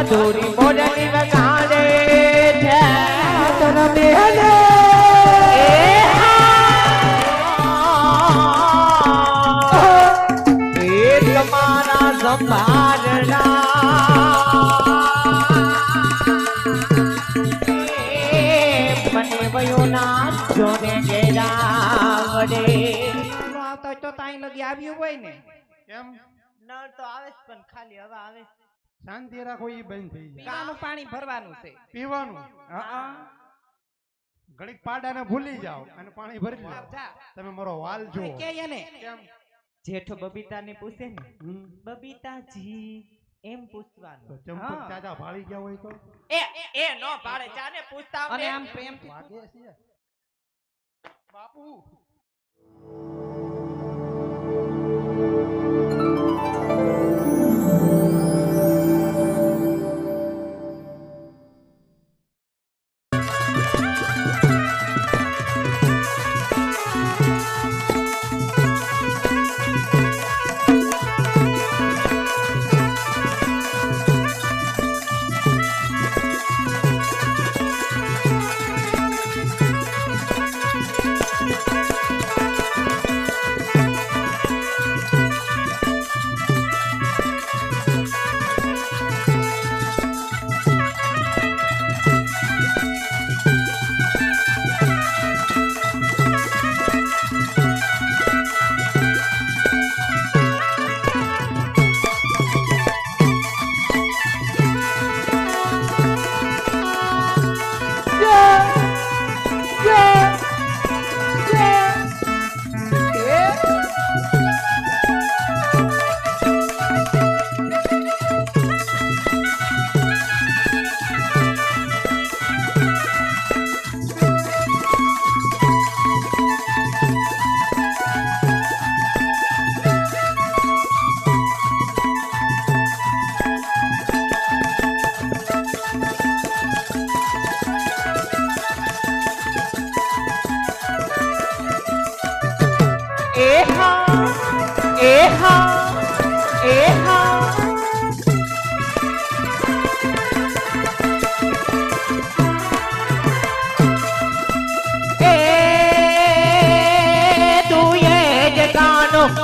મધુરી મોરલી વગાડે છે તન બેહલે એ તમારા સંભાળના મને વયો ના જોને ગેરા વડે આવતો તો તાઈ લગી આવ્યું હોય ને કેમ નળ તો આવે જ પણ ખાલી હવા આવે શાંતિ રાખો ઈ બંધ થઈ જાય પીવાનું પાણી ભરવાનું છે પીવાનું ઘડીક પાડાને ભૂલી જાઓ અને પાણી ભરી લો તમે મારો વાલ જો કે એને કેમ જેઠો બબીતાને પૂછે ને બબીતાજી એમ પૂછવાનું ચંપક ચાચા ભાળી ગયા હોય તો એ નો ભાળે ચાને પૂછતા અને આમ પ્રેમથી વાગે છે બાપુ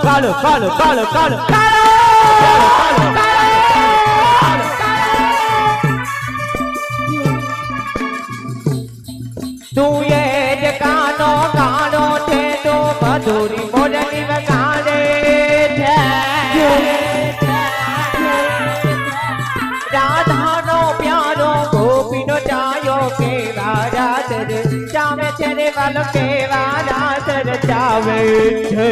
કાળો કાળો કાળો કાળો તું એ જ કાનો કાનો છે તો મધુરી મોરલી વગાડે છે રાધાનો પ્યારો ગોપીનો ચાયો કેવા રાત ચાવે છે રે વાલો કેવા રાત ચાવે છે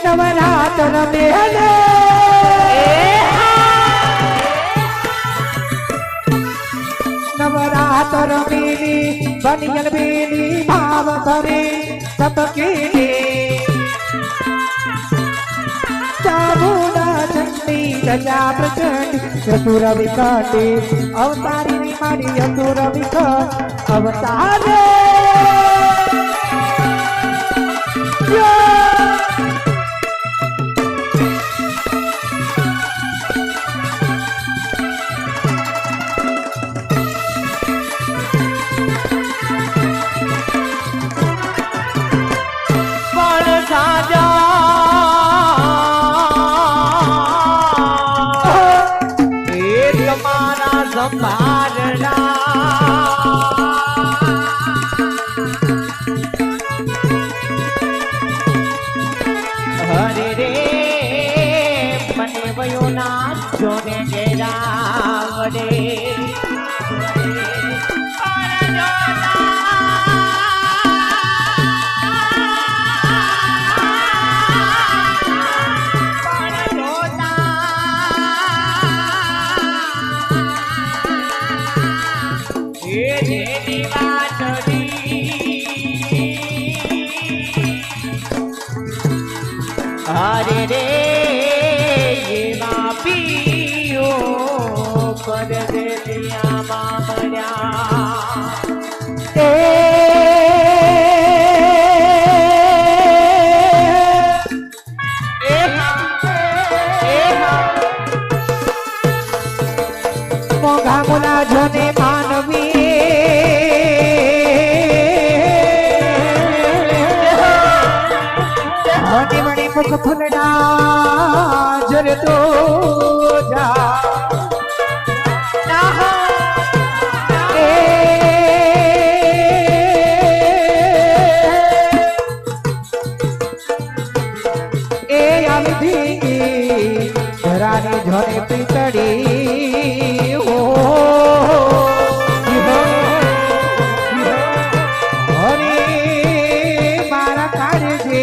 નવરાત્ર બેહલે નવરાત્ર બેની બનિયલ બેની ભાવ ધરી સતકીની ચામુંડા ચંડી રજા પ્રચંડી ચતુર વિકટી અવતારી મારી ચતુર વિકટ અવતારે હરે રે મને વયો ના જોને ગેરા વડે हरे रे ये मापियो कर दे दिया मामल्या મોઘા મુલા જોને માનવી મોટી મણી મુખ ફૂલડા જરતો જા એ આવી ધરાની જોને પીતળી હો હરી મારા કાળજે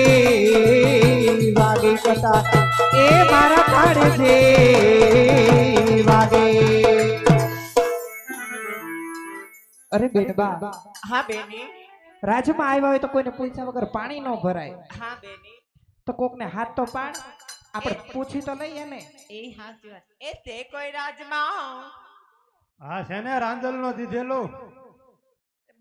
વાગે કથા એ મારા કાળજે વાગે અરે બેનબા હા બેની રાજમાં આવ્યા હોય તો કોઈને પૂછ્યા વગર પાણી ન ભરાય હા બેની તો કોકને હાથ તો પાડ આપણે પૂછી તો લઈએ ને એ હાચી વાત એ તે કોઈ રાજમાં હા છે ને રાંદલ નો દીધેલો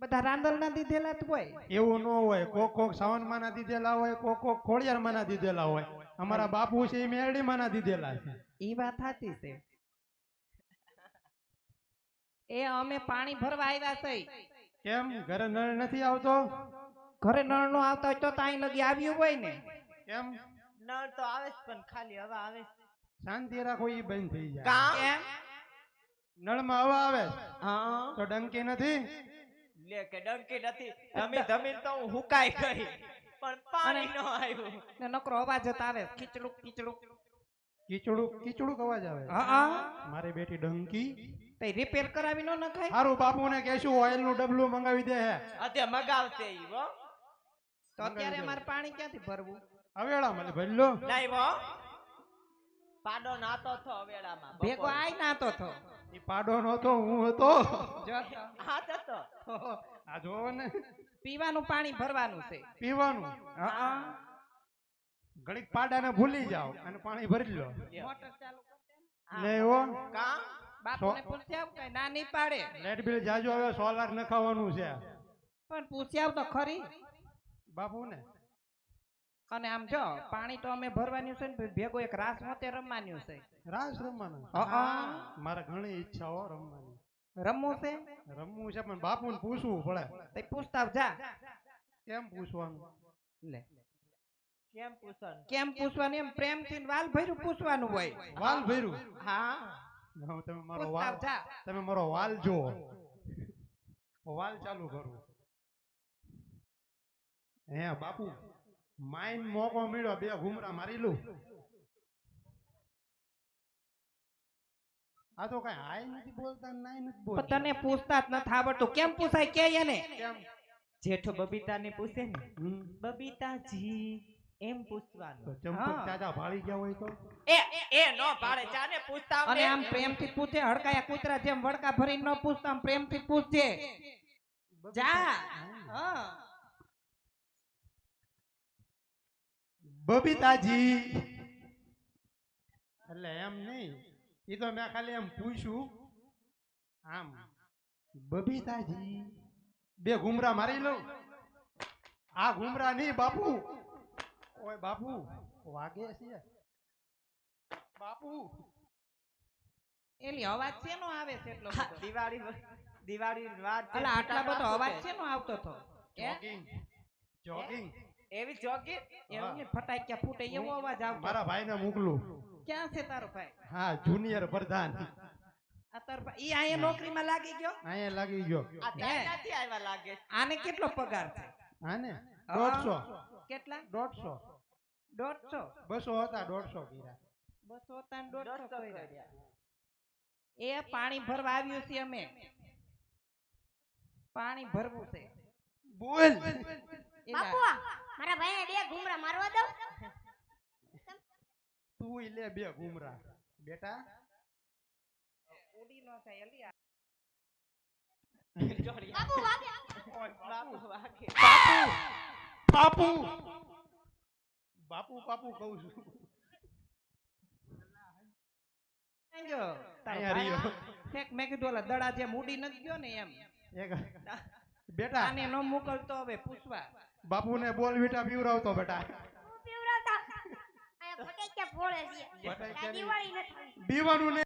બધા રાંદલ ના દીધેલા જ હોય એવું ન હોય કોક કોક સાવન માં ના દીધેલા હોય કોક કોક ખોડિયાર માં ના દીધેલા હોય અમારા બાપુ છે એ મેરડી માં ના દીધેલા છે ઈ વાત સાચી છે એ અમે પાણી ભરવા આવ્યા છે કેમ ઘરે નળ નથી આવતો ઘરે નળ નો આવતા હોય તો તાઈ લગી આવ્યું હોય ને કેમ નળ તો આવે જ પણ ખાલી હવા આવે છે. શાંતિ રાખો ઈ બંધ થઈ જાય કામ કેમ નળમાં હવા આવે હા તો ડંકી નથી લે કે ડંકી નથી ધમી ધમી તો હું હુકાઈ ગઈ પણ પાણી નો આવ્યું ને નકરો અવાજ જ આવે ખીચડુક ખીચડુક કીચડુક અવાજ આવે હા મારી બેટી ડંકી તે રિપેર કરાવી નો નખાય હારું બાપુને કહેશું ઓઇલ નું ડબલું મંગાવી દે હે અત્યારે મગાવશે ઈ હો તો અત્યારે અમારે પાણી ક્યાંથી ભરવું હવેળા મને ભલ્લો નહીં હો પાડો નાતો થો વેળામાં ભેગો આય નાતો થો ઈ પાડો નતો હું હતો હા તો આ જોવો ને પીવાનું પાણી ભરવાનું છે પીવાનું હા ઘડીક પાડાને ભૂલી જાઓ અને પાણી ભરી લો મોટર ચાલુ લે એવો કામ બાપુને પૂછ્યા કઈ ના નહીં પાડે લાઈટ બિલ જાજો હવે સોલાર નખાવાનું છે પણ પૂછ્યા તો ખરી બાપુ ને અને આમ જો પાણી તો અમે ભરવાનું છે ને ભેગો એક રાસ મોતે રમવાનું છે રાસ રમવાનું મારે ઘણી ઈચ્છા હો રમવાની રમવું છે રમવું છે પણ બાપુને પૂછવું પડે તે પૂછતા જા કેમ પૂછવાનું લે કેમ પૂછવાનું કેમ પૂછવાનું એમ પ્રેમથી વાલ ભર્યું પૂછવાનું હોય વાલ ભર્યું હા તમે મારો પૂછતા વાલ જા તમે મારો વાલ જો વાલ ચાલુ કરું હે બાપુ માઈન મોકો મળ્યો બે ઘુમરા મારી લઉં આ તો કઈ હાય નથી બોલતા નાય નથી પણ બોલતા તને પૂછતા જ નથી આવડતું કેમ પૂછાય કે એને કેમ જેઠો બબીતાને પૂછે ને હમ. બબીતાજી એમ પૂછવાનું તો ચંપક હા. ચાચા ભાળી ગયા હોય તો એ નો પાડે જાને પૂછતા અને આમ પ્રેમથી પૂછે હડકાયા કૂતરા જેમ વડકા ભરીને ન પૂછતા આમ પ્રેમથી પૂછજે જા હા બબીતાજી એટલે એમ નહીં એ તો મેં ખાલી એમ પૂછ્યું આમ બબીતાજી બે ઘુમરા મારી લઉં આ ઘુમરા નહીં બાપુ ઓય બાપુ વાગે છે બાપુ એલી અવાજ શેનો આવે છે એટલો બધો? દિવાળી વાત છે. અલા આટલા બધો અવાજ શેનો આવતો હતો જોગિંગ જોગિંગ એવી જોગી એવું ને ફટાક્યા ફૂટે એવો અવાજ આવતો મારા ભાઈને મોકલું ક્યાં છે તારો ભાઈ હા જુનિયર પ્રધાન આ તારો ભાઈ ઈ અહીંયા નોકરીમાં લાગી ગયો અહીંયા લાગી ગયો આ ત્યાંથી આવ્યા લાગે છે. આને કેટલો પગાર છે હા ને 150 કેટલા 150 150 200 હતા 150 કીરા 200 હતા ને 150 દોઢસો કર્યા. કર્યા. એ પાણી ભરવા આવ્યું છે અમે પાણી ભરવું છે બોલ એલા, બાપુ મારા ભાઈને બે ઘુમરા મારવા દઉં તું ઈ લે બે ઘુમરા બેટા ઉડી નો થાય એલી આ. બાપુ વાગે બાપુ વાગે. બાપુ બાપુ બાપુ કહું છું જો, તારો અહીંયા ભાઈ રહ્યો. ઠેક મેં કીધું ઓલા દડા જેમ ઉડી નથી ગયો ને એમ એક બેટા આને નો મોકલતો હવે પૂછવા બાપુને બોલ વિટા પીવરાવતો બેટા હું પીવડાવતા આયા ફટાક્યા ફોડે છે ફટાક્યા આ દિવાળી નથી દીવાનું ને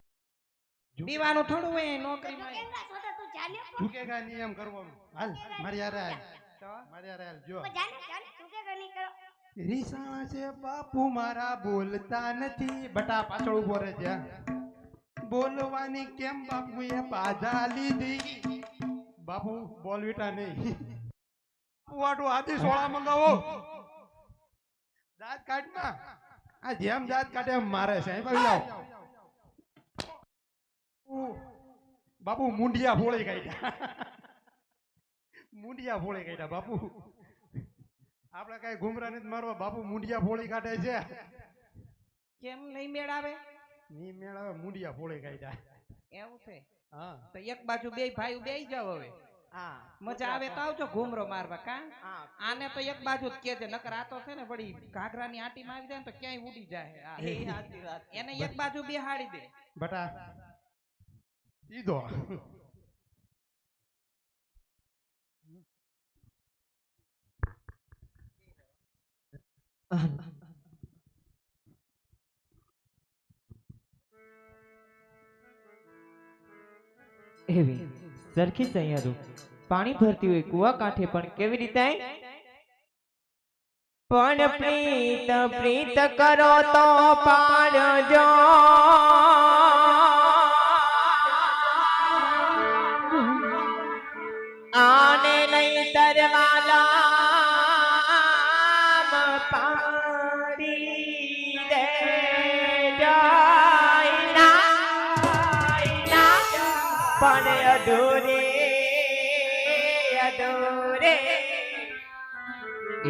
દીવાનું થોડું હોય નોકરીમાં કેંગા સોતા તું ચાલ્યો પણ? ઝુકેગા નહીં એમ કરવાનું. હાલ મારી હારે હાલ. મારી હારે હાલ જો. પણ જાને જાને ઝુકેગા નહીં કરો. રીસાણા છે બાપુ મારા બોલતા નથી. બટા પાછળ ઉભો રહે છે. બોલવાની કેમ બાપુએ બાધા લીધી? બાપુ બોલવીટા નહીં. વાટો આધી સોળા મંગાવો. દાંત કાઢમાં. આ જેમ દાંત કાઢે એમ મારે છે. અહીં બાજુ લાવ. બાપુ મુંડિયા ફોળી કાઢ્યા. મુંડિયા ફોળી કાઢ્યા બાપુ. આપણે કઈ ઘુમરા નથી મારવા. બાપુ મુંડિયા ફોળી કાઢે છે. કેમ નહીં મેળાવે ની મેળાવે મુંડિયા ફોળી કાઢ્યા. એવું છે હા તો એક બાજુ બે ભાઈ બેહી જાવ હવે હા મજા આવે તો આવજો ઘૂમરો મારવા કા હા આને તો એક બાજુ જ કેજે નકર આ તો છે ને વળી ઘાઘરાની આંટીમાં આવી જાય ને તો ક્યાંય ઉડી જાય આ. એ સાચી વાત છે. એને એક બાજુ બેહાડી દે બટા ઈ દો. એવી સરખી સૈયારું પાણી ભરતી હોય કુવા કાંઠે પણ કેવી રીતે પણ પ્રીત પ્રીત કરો તો પાડજો આને નહીં તરવાલા પાડી દે પણ અધૂરે અધૂરે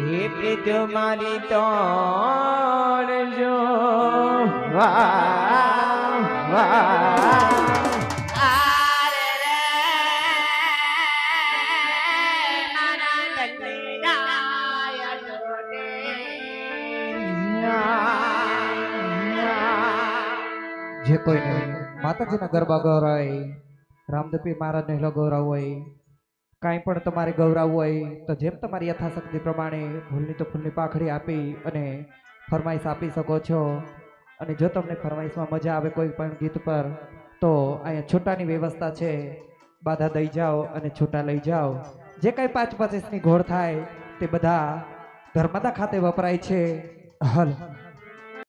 એ પ્રીત મારી તોડજો વાહ વાહ આરે રે મારા કલ્યાણ અધૂરે જે કોઈને માતાજીના ગરબા ગૌરાય રામદેવપીર મહારાજને હેલો ગૌરવ હોય કાંઈ પણ તમારે ગૌરવ હોય તો જેમ તમારી યથાશક્તિ પ્રમાણે ફૂલની તો ફૂલની પાખડી આપી અને ફરમાઈશ આપી શકો છો. અને જો તમને ફરમાઈશમાં મજા આવે કોઈ પણ ગીત પર તો અહીંયા છૂટાની વ્યવસ્થા છે. બાધા દઈ જાઓ અને છૂટા લઈ જાઓ. જે કાંઈ 5-25ની ઘોડ થાય તે બધા ધર્મદા ખાતે વપરાય છે. હલ